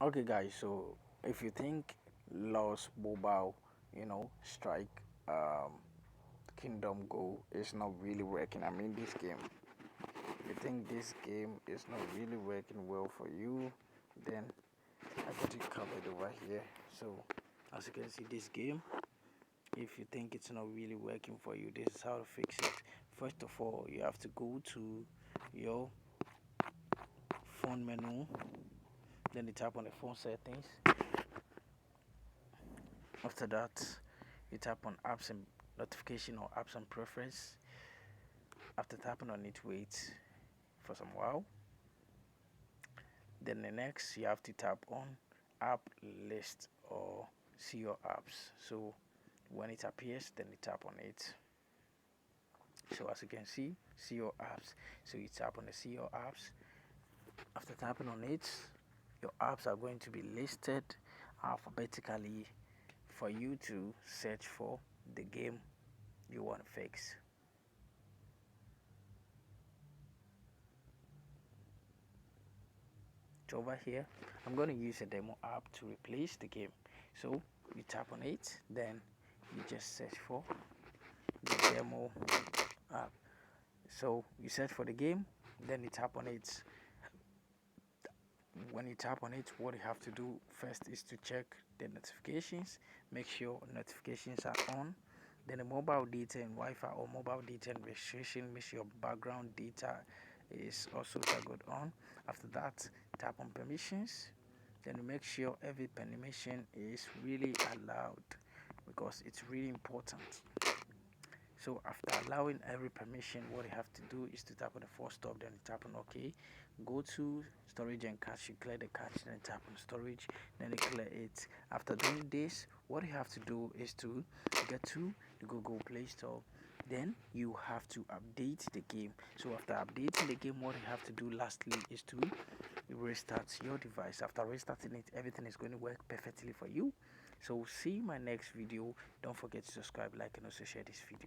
Okay, guys. So if you think Lost Mobile, Strike, Kingdom Go is not really working. I mean, this game. You think this game is not really working well for you, then I got it covered over here. So as you can see, this game. If you think it's not really working for you, this is how to fix it. First of all, you have to go to your phone menu, then you tap on the phone settings. After that, you tap on apps and notification or apps and preference. After tapping on it, wait for some while. Then the next, you have to tap on app list or see your apps. So when it appears, then you tap on it. So as you can see your apps. So you tap on the see your apps. After tapping on it, your apps are going to be listed alphabetically for you to search for the game you want to fix. So over here, I'm going to use a demo app to replace the game. So you tap on it, then you just search for the demo app. So you search for the game, then you tap on it. When you tap on it, what you have to do first is to check the notifications. Make sure notifications are on. Then the mobile data and Wi-Fi or mobile data and restriction, make sure your background data is also toggled on. After that, tap on permissions. Then make sure every permission is really allowed because it's really important. So after allowing every permission, what you have to do is to tap on the force stop, then tap on OK. Go to storage and cache, you clear the cache, then tap on storage, then you clear it. After doing this, what you have to do is to get to the Google Play Store. Then you have to update the game. So after updating the game, what you have to do lastly is to restart your device. After restarting it, everything is going to work perfectly for you. So see my next video. Don't forget to subscribe, like, and also share this video.